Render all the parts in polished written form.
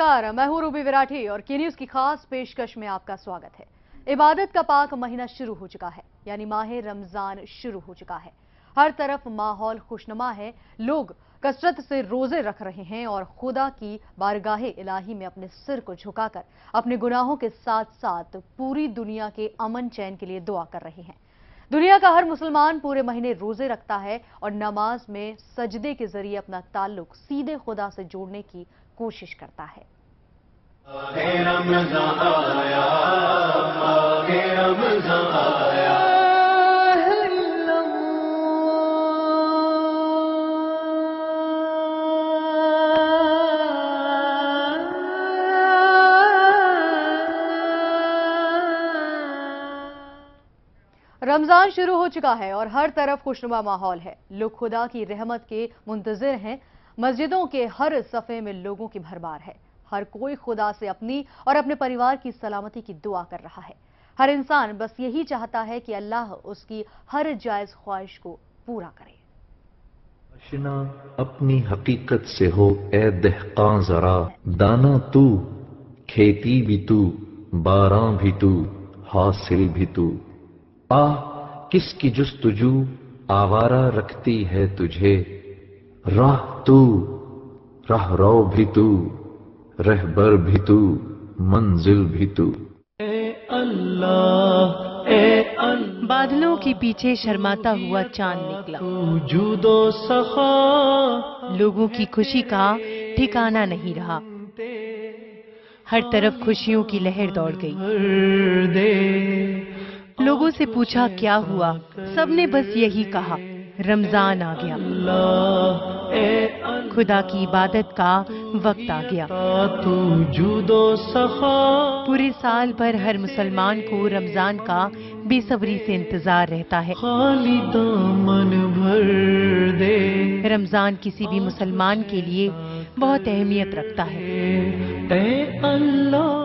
नमस्कार, मैं हूं रूबी विराठी और के न्यूज की खास पेशकश में आपका स्वागत है। इबादत का पाक महीना शुरू हो चुका है, यानी माह रमजान शुरू हो चुका है। हर तरफ माहौल खुशनुमा है, लोग कसरत से रोजे रख रहे हैं और खुदा की बारगाहे इलाही में अपने सिर को झुकाकर अपने गुनाहों के साथ साथ पूरी दुनिया के अमन चैन के लिए दुआ कर रहे हैं। दुनिया का हर मुसलमान पूरे महीने रोजे रखता है और नमाज में सजदे के जरिए अपना ताल्लुक सीधे खुदा से जोड़ने की कोशिश करता है। रमजान शुरू हो चुका है और हर तरफ खुशनुमा माहौल है। लोग खुदा की रहमत के मुंतजिर हैं। मस्जिदों के हर सफ़े में लोगों की भरमार है। हर कोई खुदा से अपनी और अपने परिवार की सलामती की दुआ कर रहा है। हर इंसान बस यही चाहता है कि अल्लाह उसकी हर जायज ख्वाहिश को पूरा करे। आशिना अपनी हकीकत से हो ए दहकां जरा, दाना तू, खेती भी तू, बारां भी तू, हासिल भी तू। किसकी जुस्तजू आवारा रखती है तुझे, राह तू, राह रो भी तू, रहबर भी तू, मंजिल भी तू। बादलों के पीछे शर्माता हुआ चांद निकला। जूदो सखा, लोगों की खुशी का ठिकाना नहीं रहा। हर तरफ खुशियों की लहर दौड़ गई। लोगों से पूछा क्या हुआ, सबने बस यही कहा, रमजान आ गया, खुदा की इबादत का वक्त आ गया। पूरे साल भर हर मुसलमान को रमजान का बेसब्री से इंतजार रहता है। रमजान किसी भी मुसलमान के लिए बहुत अहमियत रखता है।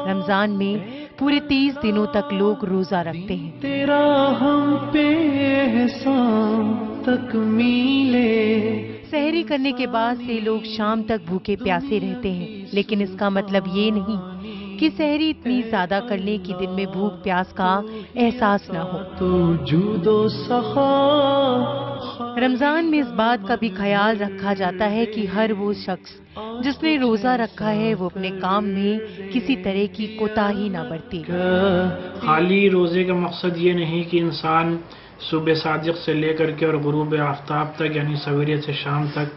रमजान में पूरे 30 दिनों तक लोग रोजा रखते हैं। तेरा हम पे एहसान तक मिले। सहरी करने के बाद से लोग शाम तक भूखे प्यासे रहते हैं, लेकिन इसका मतलब ये नहीं कि सहरी इतनी ज्यादा कर लें कि दिन में भूख प्यास का एहसास न हो। रमजान में इस बात का भी ख्याल रखा जाता है कि हर वो शख्स जिसने रोजा रखा है वो अपने काम में किसी तरह की कोताही ना बरते। खाली रोजे का मकसद ये नहीं कि इंसान सुबह सादिक से लेकर के और गुरूब आफ्ताब तक यानी सवेरे से शाम तक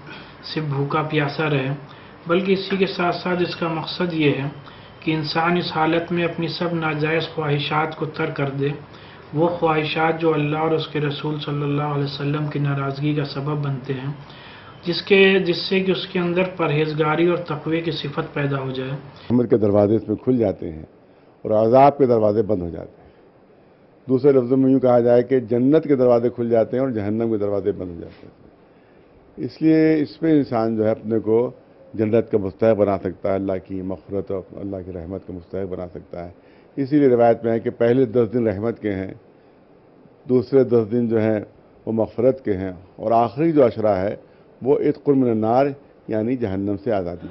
सिर्फ भूखा प्यासा रहे, बल्कि इसी के साथ साथ इसका मकसद ये है कि इंसान इस हालत में अपनी सब नाजायज़ ख्वाहिशात को तर्क कर दे। वो ख्वाहिशात जो अल्लाह और उसके रसूल सल्लल्लाहु अलैहि वसल्लम की नाराज़गी का सबब बनते हैं, जिससे कि उसके अंदर परहेजगारी और तक़वे की सिफत पैदा हो जाए। रहमत के दरवाजे इसमें खुल जाते हैं और अज़ाब के दरवाजे बंद हो जाते हैं। दूसरे लफ्ज़ों में यूँ कहा जाए कि जन्नत के दरवाजे खुल जाते हैं और जहन्नम के दरवाजे बंद हो जाते हैं। इसलिए इसमें इंसान जो है अपने को जन्नत का मुस्तहिक़ बना सकता है, अल्लाह की मग़फ़िरत और अल्लाह की रहमत का मुस्तहिक़ बना सकता है। इसीलिए रिवायत में है कि पहले 10 दिन रहमत के हैं, दूसरे 10 दिन जो हैं वो मग़फ़िरत के हैं और आखिरी जो अशरा है वो इत्क़ुल मिनन नार यानी जहन्नम से आज़ादी।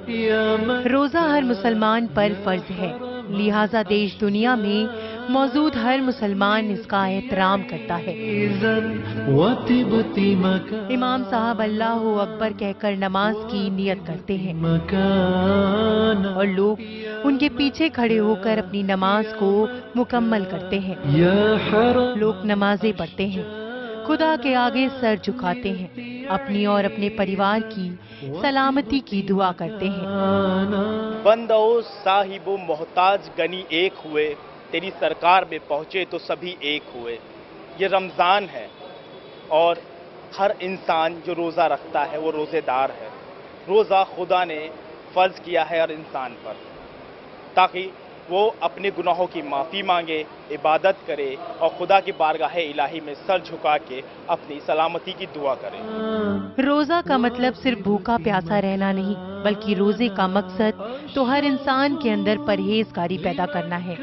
रोजा हर मुसलमान पर फर्ज है, लिहाजा देश दुनिया में मौजूद हर मुसलमान इसका एहतराम करता है। इमाम साहब अल्लाहु अकबर कहकर नमाज की नियत करते हैं और लोग उनके पीछे खड़े होकर अपनी नमाज को मुकम्मल करते हैं। लोग नमाजें पढ़ते हैं, खुदा के आगे सर झुकाते हैं, अपनी और अपने परिवार की सलामती की दुआ करते हैं। बंदो साहिबो मोहताज गनी एक हुए, तेरी सरकार में पहुँचे तो सभी एक हुए। ये रमज़ान है और हर इंसान जो रोज़ा रखता है वो रोज़ेदार है। रोज़ा खुदा ने फ़र्ज़ किया है हर इंसान पर, ताकि वो अपने गुनाहों की माफ़ी मांगे, इबादत करे और खुदा की बारगाह इलाही में सर झुका के अपनी सलामती की दुआ करे। रोज़ा का मतलब सिर्फ भूखा प्यासा रहना नहीं, बल्कि रोज़े का मकसद तो हर इंसान के अंदर परहेजगारी पैदा करना है।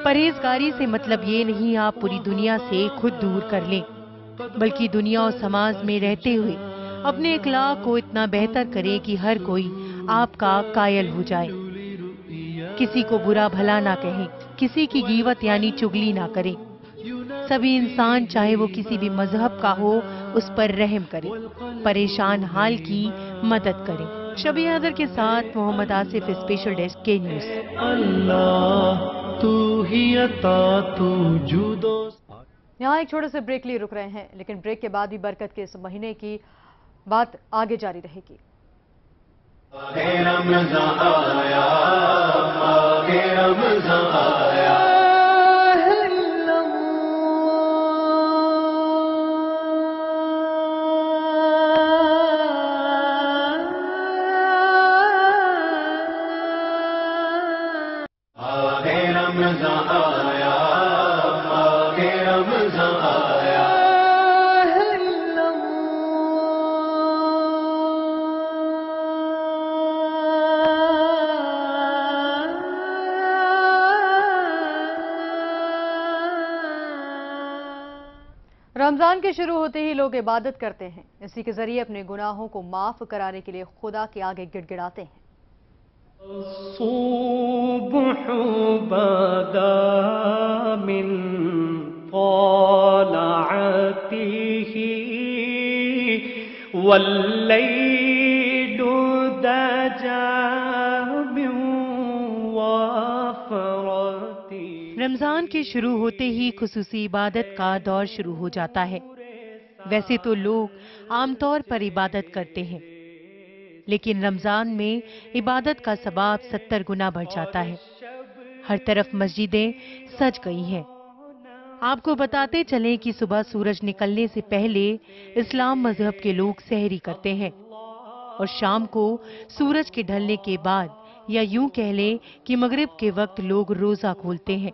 परहेजगारी से मतलब ये नहीं आप पूरी दुनिया से खुद दूर कर लें, बल्कि दुनिया और समाज में रहते हुए अपने इखलाक को इतना बेहतर करें कि हर कोई आपका कायल हो जाए। किसी को बुरा भला ना कहें, किसी की गीवत यानी चुगली ना करें। सभी इंसान चाहे वो किसी भी मजहब का हो उस पर रहम करें, परेशान हाल की मदद करें। शबी हैदर के साथ मोहम्मद आसिफ, स्पेशल डेस्क के न्यूज़। अल्लाह तू ही अता तू जुदो। यहाँ एक छोटे से ब्रेक लिए रुक रहे हैं, लेकिन ब्रेक के बाद भी बरकत के इस महीने की बात आगे जारी रहेगी। रमजान के शुरू होते ही लोग इबादत करते हैं। इसी के जरिए अपने गुनाहों को माफ कराने के लिए खुदा के आगे गिड़गिड़ाते हैं। रमजान के शुरू होते ही खुसूसी इबादत का दौर शुरू हो जाता है। वैसे तो लोग आमतौर पर इबादत करते हैं, लेकिन रमजान में इबादत का सवाब 70 गुना बढ़ जाता है। हर तरफ मस्जिदें सज गई हैं। आपको बताते चलें कि सुबह सूरज निकलने से पहले इस्लाम मजहब के लोग सहरी करते हैं और शाम को सूरज के ढलने के बाद, या यूं कह लें कि मगरिब के वक्त लोग रोजा खोलते हैं।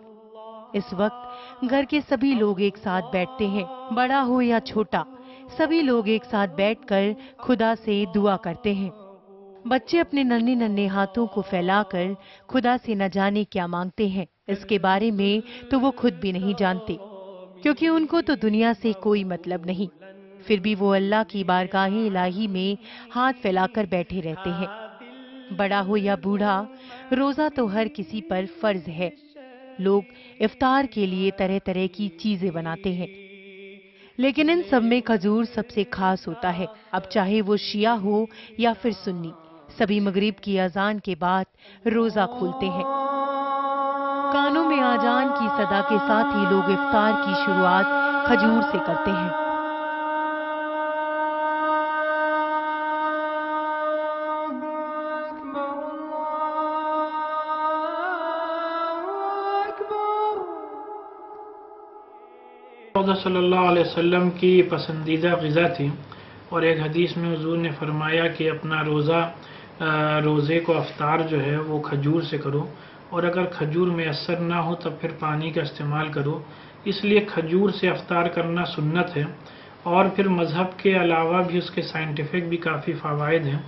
इस वक्त घर के सभी लोग एक साथ बैठते हैं, बड़ा हो या छोटा, सभी लोग एक साथ बैठकर खुदा से दुआ करते हैं। बच्चे अपने नन्हे नन्हे हाथों को फैलाकर खुदा से न जाने क्या मांगते हैं, इसके बारे में तो वो खुद भी नहीं जानते, क्योंकि उनको तो दुनिया से कोई मतलब नहीं। फिर भी वो अल्लाह की बारगाह इलाही में हाथ फैलाकर बैठे रहते हैं। बड़ा हो या बूढ़ा, रोजा तो हर किसी पर फर्ज है। लोग इफ्तार के लिए तरह तरह की चीजें बनाते हैं, लेकिन इन सब में खजूर सबसे खास होता है। अब चाहे वो शिया हो या फिर सुन्नी, सभी मगरिब की अजान के बाद रोजा खोलते हैं। कानों में आजान की सदा के साथ ही लोग इफ्तार की शुरुआत खजूर से करते हैं। सल्लल्लाहु अलैहि वसल्लम की पसंदीदा ग़िज़ा थी, और एक हदीस में हुज़ूर ने फरमाया कि अपना रोज़े को अफ्तार जो है वो खजूर से करो, और अगर खजूर में असर ना हो तब फिर पानी का इस्तेमाल करो। इसलिए खजूर से अफ्तार करना सुन्नत है, और फिर मज़हब के अलावा भी उसके साइंटिफिक भी काफ़ी फ़वाइद हैं।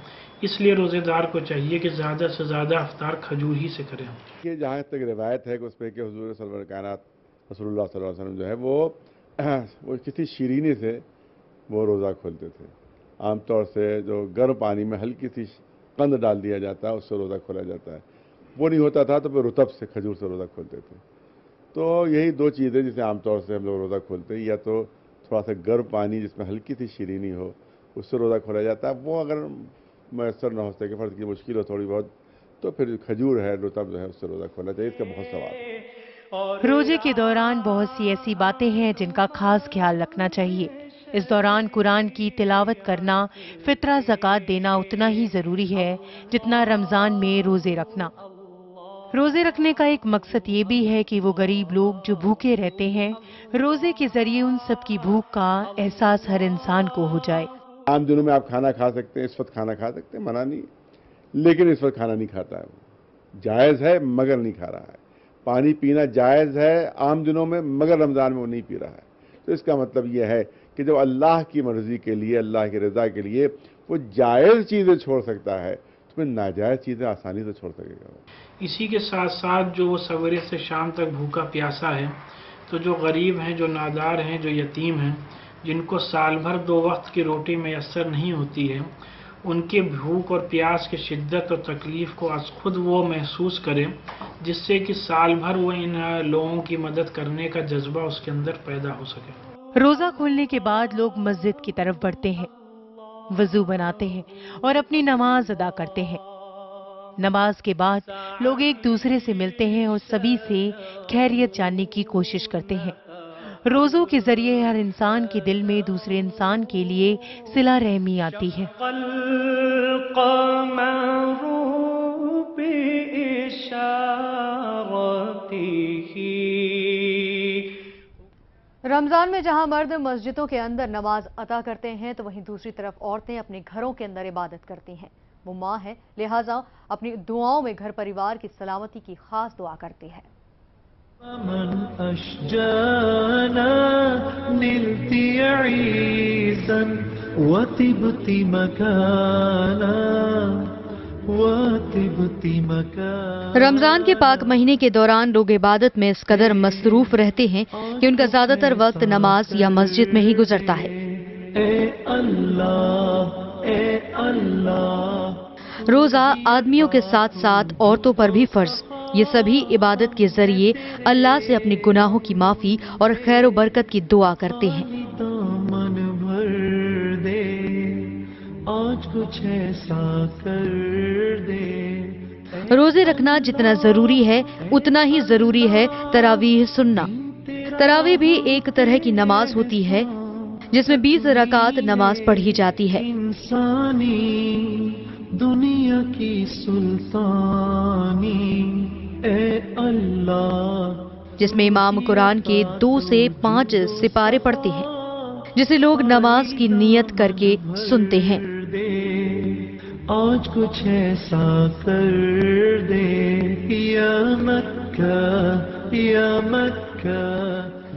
इसलिए रोज़ेदार को चाहिए कि ज़्यादा से ज़्यादा अफ्तार खजूर ही से करें। ये जहाँ तक रिवायत है कि उस पर कि हुज़ूर सल्लल्लाहु अलैहि वसल्लम जो है वो किसी शीरीनी से वो रोज़ा खोलते थे। आमतौर से जो गर्म पानी में हल्की सी कंद डाल दिया जाता है उससे रोज़ा खोला जाता है। वो नहीं होता था तो फिर रुतब से, खजूर से रोज़ा खोलते थे। तो यही दो चीज़ें जिसे आमतौर से हम लोग रोज़ा खोलते हैं, या तो थोड़ा सा गर्म पानी जिसमें हल्की सी शीरीनी हो उससे रोज़ा खोला जाता है। वो अगर मैसर ना हो सके, फ़र्ज़ की मुश्किल हो थोड़ी बहुत, तो फिर खजूर है, रुतब जो है उससे रोज़ा खोलना चाहिए। इसका बहुत सवाब है। रोजे के दौरान बहुत सी ऐसी बातें हैं जिनका खास ख्याल रखना चाहिए। इस दौरान कुरान की तिलावत करना, फितरा ज़कात देना उतना ही जरूरी है जितना रमजान में रोजे रखना। रोजे रखने का एक मकसद ये भी है कि वो गरीब लोग जो भूखे रहते हैं, रोजे के जरिए उन सब की भूख का एहसास हर इंसान को हो जाए। आम दिनों में आप खाना खा सकते हैं, इस वक्त खाना खा सकते हैं, मना नहीं, लेकिन इस वक्त खाना नहीं खाता है, जायज़ है मगर नहीं खा रहा है। पानी पीना जायज़ है आम दिनों में, मगर रमज़ान में वो नहीं पी रहा है। तो इसका मतलब ये है कि जब अल्लाह की मर्ज़ी के लिए, अल्लाह की रज़ा के लिए वो जायज़ चीज़ें छोड़ सकता है, तो फिर नाजायज़ चीज़ें आसानी से छोड़ सकेगा। इसी के साथ साथ जो सवेरे से शाम तक भूखा प्यासा है, तो जो गरीब हैं, जो नादार हैं, जो यतीम हैं, जिनको साल भर 2 वक्त की रोटी मैसर नहीं होती है, ان کے بھوک اور پیاس کی شدت اور تکلیف کو از خود وہ محسوس کرے، جس سے کہ سال بھر وہ ان لوگوں کی مدد کرنے کا جذبہ اس کے اندر پیدا ہو سکے۔ روزہ کھولنے کے بعد لوگ مسجد کی طرف بڑھتے ہیں، وضو بناتے ہیں اور اپنی نماز ادا کرتے ہیں۔ نماز کے بعد لوگ ایک دوسرے سے ملتے ہیں اور سبھی سے خیریت جاننے کی کوشش کرتے ہیں۔ روزوں کے ذریعے ہر انسان کے دل میں دوسرے انسان کے لیے صلہ رحمی آتی ہے۔ رمضان میں جہاں مرد مسجدوں کے اندر نماز ادا کرتے ہیں تو وہیں دوسری طرف عورتیں اپنے گھروں کے اندر عبادت کرتی ہیں۔ وہ ماں ہے، لہٰذا اپنی دعاؤں میں گھر پریوار کی سلامتی کی خاص دعا کرتی ہے۔ من أشجانا نلت عيزا وطبت مكانا وطبت مكانا۔ رمضان کے پاک مہینے کے دوران لوگ عبادت میں اس قدر مصروف رہتے ہیں کہ ان کا زیادہ تر وقت نماز یا مسجد میں ہی گزرتا ہے۔ اے اللہ اے اللہ۔ روزہ آدمیوں کے ساتھ ساتھ عورتوں پر بھی فرض۔ یہ سبھی عبادت کے ذریعے اللہ سے اپنے گناہوں کی معافی اور خیر و برکت کی دعا کرتے ہیں۔ دامن بھر دے آج کچھ ایسا کر دے۔ روزے رکھنا جتنا ضروری ہے اتنا ہی ضروری ہے تراویح سننا۔ تراویح بھی ایک طرح کی نماز ہوتی ہے جس میں 20 رکعات نماز پڑھی جاتی ہے۔ انسانی دنیا کی سلطانی اے اللہ، جس میں امام قرآن کے 2 سے 5 سپارے پڑھتے ہیں جسے لوگ نماز کی نیت کر کے سنتے ہیں۔ آج کچھ ایسا کر دے یا مکہ یا مکہ۔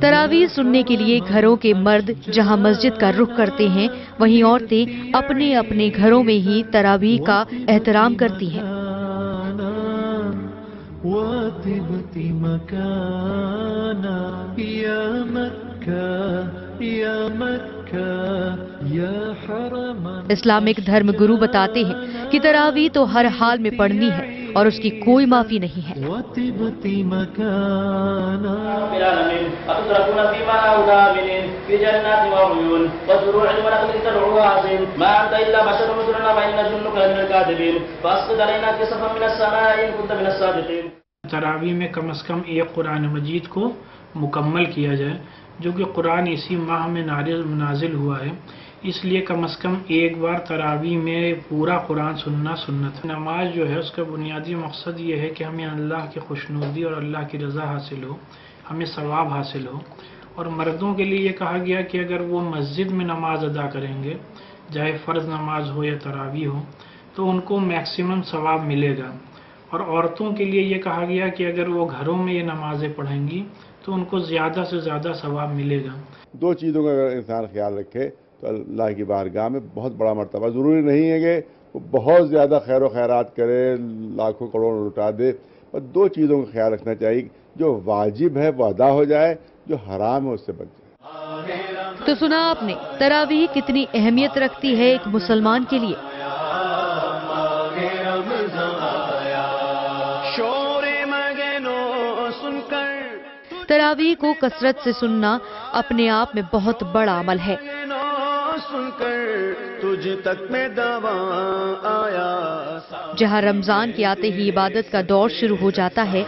تراویح سننے کے لیے گھروں کے مرد جہاں مسجد کا رخ کرتے ہیں وہیں عورتیں اپنے اپنے گھروں میں ہی تراویح کا احترام کرتی ہیں۔ وَطِبْتِ مَكَانًا يَا مَكَّةَ يَا مَكَّةَ يَا حَرَمًا۔ اسلامک دھرم گرو بتاتے ہیں کہ تراویح تو ہر حال میں پڑھنی ہے اور اس کی کوئی معافی نہیں ہے۔ وَطِبْتِ مَكَانًا أتتركون فيما هاهنا آمنين في جنات وعيون وزروع ونخل طلعها هضيم ما أنت إلا بشر مثلنا وإن نظنك لمن الكاذبين فأسقط علينا كسفا من السماء إن كنت من الصادقين۔ تراویح میں کم از کم ایک قرآن مجید کو مکمل کیا جائے، جو کہ قرآن اسی ماہ میں نازل ہوا ہے، اس لیے کم از کم ایک بار تراویح میں پورا قرآن سننا سنت ہے۔ نماز جو ہے اس کا بنیادی مقصد یہ ہے کہ ہمیں اللہ کی خوشنودی اور اللہ کی رضا حاصل ہو، ہمیں ثواب حاصل ہو۔ اور مردوں کے لیے یہ کہا گیا کہ اگر وہ مسجد میں نماز ادا کریں گے، چاہے فرض نماز ہو یا تراویح ہو، تو ان کو میکسیمم ثواب ملے گا۔ اور عورتوں کے لیے یہ کہا گیا کہ اگر وہ گھروں میں یہ نمازیں پڑھیں گی تو ان کو زیادہ سے زیادہ ثواب ملے گا۔ 2 چیزوں کا اگر انسان خیال رکھے تو اللہ کی بارگاہ میں بہت بڑا مرتبہ۔ ضروری نہیں ہے کہ وہ بہت زیادہ خیر و خیرات کرے، لاکھوں کروڑوں لٹا دے، اور 2 چیزوں کا خیال رکھنا چاہیے، جو واجب ہے وہ ادا ہو جائے، جو حرام ہے اس سے بچ جائے۔ تو سنا آپ نے تراویح کتنی اہمیت رکھتی ہے ایک مسلمان کے لیے۔ تراویح کو کثرت سے سننا اپنے آپ میں بہت بڑا عمل ہے۔ جہاں رمضان کے آتے ہی عبادت کا دور شروع ہو جاتا ہے،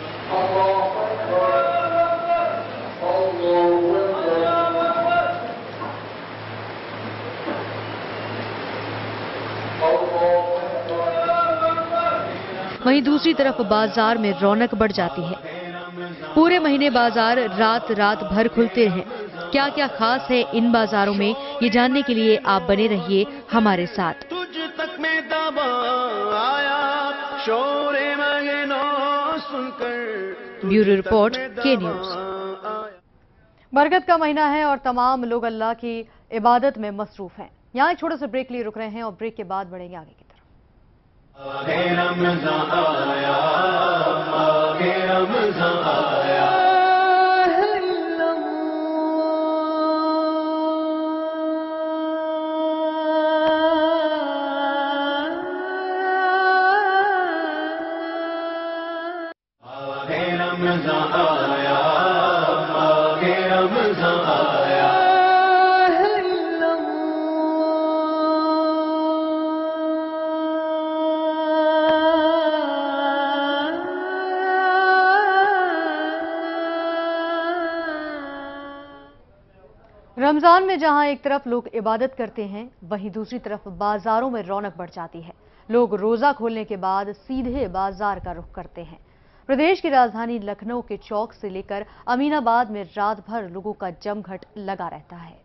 وہیں دوسری طرف بازار میں رونق بڑھ جاتی ہے۔ پورے مہینے بازار رات رات بھر کھلتے ہیں۔ کیا کیا خاص ہے ان بازاروں میں، یہ جاننے کے لیے آپ بنے رہیے ہمارے ساتھ۔ بیورو رپورٹ کے نیوز۔ برکت کا مہینہ ہے اور تمام لوگ اللہ کی عبادت میں مصروف ہیں۔ یہاں ایک چھوٹا سا بریک لیے رک رہے ہیں اور بریک کے بعد بڑھیں گے آگے کی طرف۔ रमजान में जहां एक तरफ लोग इबादत करते हैं, वहीं दूसरी तरफ बाजारों में रौनक बढ़ जाती है। लोग रोजा खोलने के बाद सीधे बाजार का रुख करते हैं। प्रदेश की राजधानी लखनऊ के चौक से लेकर अमीनाबाद में रात भर लोगों का जमघट लगा रहता है।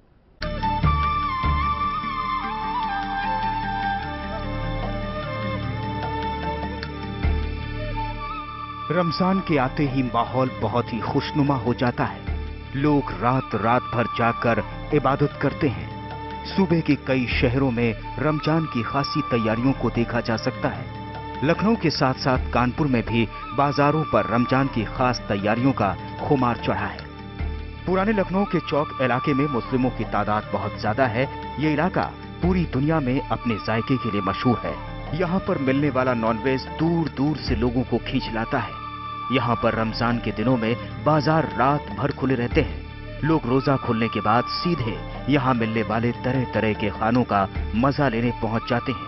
रमजान के आते ही माहौल बहुत ही खुशनुमा हो जाता है। लोग रात भर जागकर इबादत करते हैं। सूबे के कई शहरों में रमजान की खासी तैयारियों को देखा जा सकता है। लखनऊ के साथ साथ कानपुर में भी बाजारों पर रमजान की खास तैयारियों का खुमार चढ़ा है। पुराने लखनऊ के चौक इलाके में मुस्लिमों की तादाद बहुत ज्यादा है। ये इलाका पूरी दुनिया में अपने जायके के लिए मशहूर है। यहाँ पर मिलने वाला नॉनवेज दूर दूर से लोगों को खींच लाता है। यहाँ पर रमजान के दिनों में बाजार रात भर खुले रहते हैं। लोग रोजा खोलने के बाद सीधे यहाँ मिलने वाले तरह तरह के खानों का मजा लेने पहुंच जाते हैं।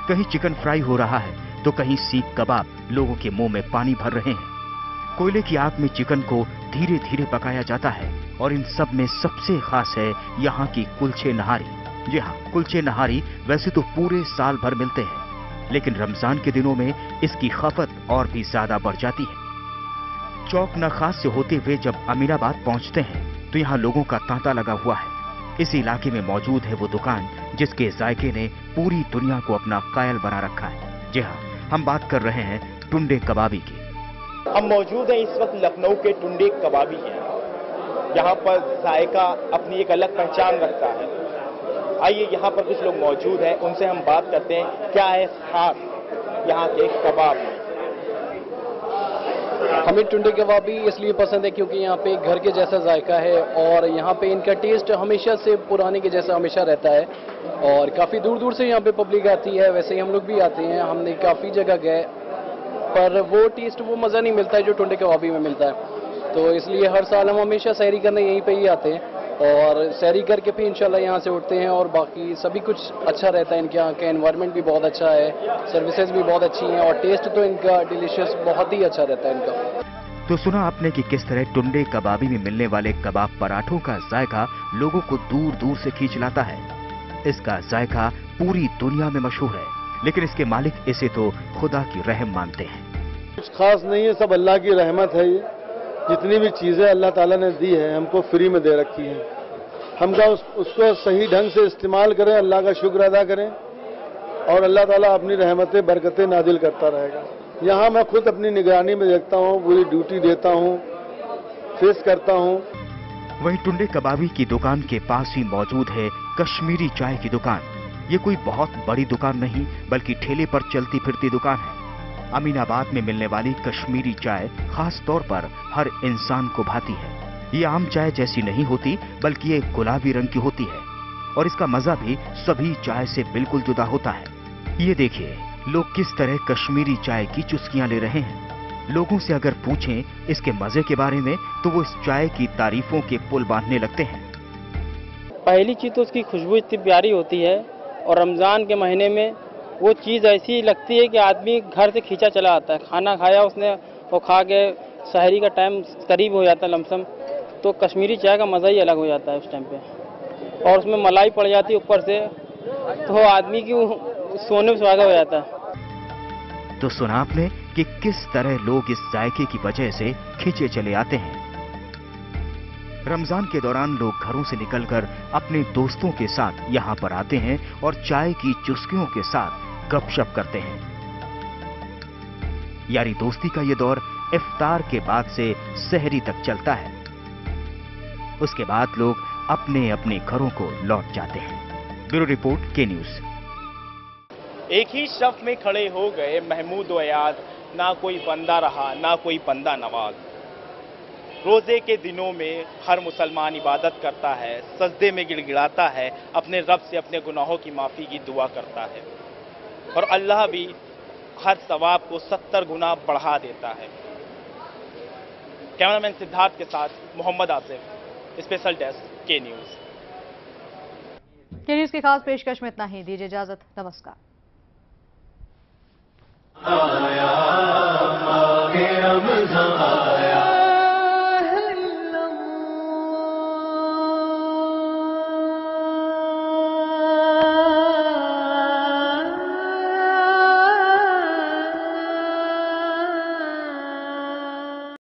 कहीं चिकन फ्राई हो रहा है तो कहीं सीख कबाब लोगों के मुंह में पानी भर रहे हैं। कोयले की आग में चिकन को धीरे धीरे पकाया जाता है और इन सब में सबसे खास है यहाँ की कुलचे नहारी। जी हाँ, कुलचे नहारी वैसे तो पूरे साल भर मिलते हैं, लेकिन रमजान के दिनों में इसकी खपत और भी ज्यादा बढ़ जाती है। चौक नखास से होते हुए जब अमीनाबाद पहुंचते हैं तो यहाँ लोगों का तांता लगा हुआ है। इस इलाके में मौजूद है वो दुकान जिसके जायके ने पूरी दुनिया को अपना कायल बना रखा है। जी हाँ, हम बात कर रहे हैं टुंडे कबाबी की। हम मौजूद हैं इस वक्त लखनऊ के टुंडे कबाबी हैं। यहाँ पर जायका अपनी एक अलग पहचान रखता है। आइए यहाँ पर कुछ लोग मौजूद हैं, उनसे हम बात करते हैं क्या है खास यहाँ के कबाब में। हमें टुंडे कबाबी इसलिए पसंद है क्योंकि यहाँ पे घर के जैसा जायका है और यहाँ पे इनका टेस्ट हमेशा से पुराने के जैसा हमेशा रहता है और काफ़ी दूर दूर से यहाँ पे पब्लिक आती है। वैसे ही हम लोग भी आते हैं, हमने काफ़ी जगह गए पर वो टेस्ट वो मज़ा नहीं मिलता है जो टुंडे कबाबी में मिलता है। तो इसलिए हर साल हम हमेशा सैरी करने यहीं पर ही आते हैं और सैरी करके फिर इंशाल्लाह यहाँ से उठते हैं और बाकी सभी कुछ अच्छा रहता है। इनके यहाँ का एनवायरनमेंट भी बहुत अच्छा है, सर्विसेज भी बहुत अच्छी हैं और टेस्ट तो इनका डिलीशियस बहुत ही अच्छा रहता है इनका। तो सुना आपने कि किस तरह टुंडे कबाबी में मिलने वाले कबाब पराठों का जायका लोगों को दूर दूर से खींच लाता है। इसका जायका पूरी दुनिया में मशहूर है, लेकिन इसके मालिक इसे तो खुदा की रहम मानते हैं। कुछ खास नहीं है, सब अल्लाह की रहमत है। ये जितनी भी चीज़ें अल्लाह ताला ने दी है हमको फ्री में दे रखी हैं। हम उसको सही ढंग से इस्तेमाल करें, अल्लाह का शुक्र अदा करें और अल्लाह ताला अपनी रहमतें बरकतें नाजिल करता रहेगा। यहाँ मैं खुद अपनी निगरानी में देखता हूँ, पूरी ड्यूटी देता हूँ, फेस करता हूँ। वहीं टुंडे कबाबी की दुकान के पास ही मौजूद है कश्मीरी चाय की दुकान। ये कोई बहुत बड़ी दुकान नहीं बल्कि ठेले पर चलती फिरती दुकान है। अमीनाबाद में मिलने वाली कश्मीरी चाय खास तौर पर हर इंसान को भाती है। ये आम चाय जैसी नहीं होती बल्कि ये गुलाबी रंग की होती है और इसका मजा भी सभी चाय से बिल्कुल जुदा होता है। ये देखिए लोग किस तरह कश्मीरी चाय की चुस्कियां ले रहे हैं। लोगों से अगर पूछें इसके मजे के बारे में तो वो इस चाय की तारीफों के पुल बांधने लगते हैं। पहली चीज तो उसकी खुशबू इतनी प्यारी होती है और रमजान के महीने में वो चीज़ ऐसी लगती है कि आदमी घर से खींचा चला आता है। खाना खाया उसने वो खा के सहरी का टाइम करीब हो जाता है लमसम, तो कश्मीरी चाय का मज़ा ही अलग हो जाता है उस टाइम पे और उसमें मलाई पड़ जाती है ऊपर से तो आदमी की सोने में सुहागा हो जाता है। तो सुना आपने कि किस तरह लोग इस जायके की वजह से खींचे चले आते हैं। रमजान के दौरान लोग घरों से निकलकर अपने दोस्तों के साथ यहाँ पर आते हैं और चाय की चुस्कियों के साथ गपशप करते हैं। यारी दोस्ती का ये दौर इफ्तार के बाद से सहरी तक चलता है। उसके बाद लोग अपने अपने घरों को लौट जाते हैं। ब्यूरो रिपोर्ट के न्यूज़। एक ही शफ में खड़े हो गए महमूद व अयाज, ना कोई बंदा रहा ना कोई बंदा नवाज। रोजे के दिनों में हर मुसलमान इबादत करता है, सजदे में गिड़गिड़ाता है, अपने रब से अपने गुनाहों की माफ़ी की दुआ करता है और अल्लाह भी हर सवाब को 70 गुना बढ़ा देता है। कैमरामैन सिद्धार्थ के साथ मोहम्मद आसिफ, स्पेशल डेस्क के न्यूज़। के न्यूज़ की खास पेशकश में इतना ही। दीजिए इजाजत, नमस्कार। आया माहे रमज़ान।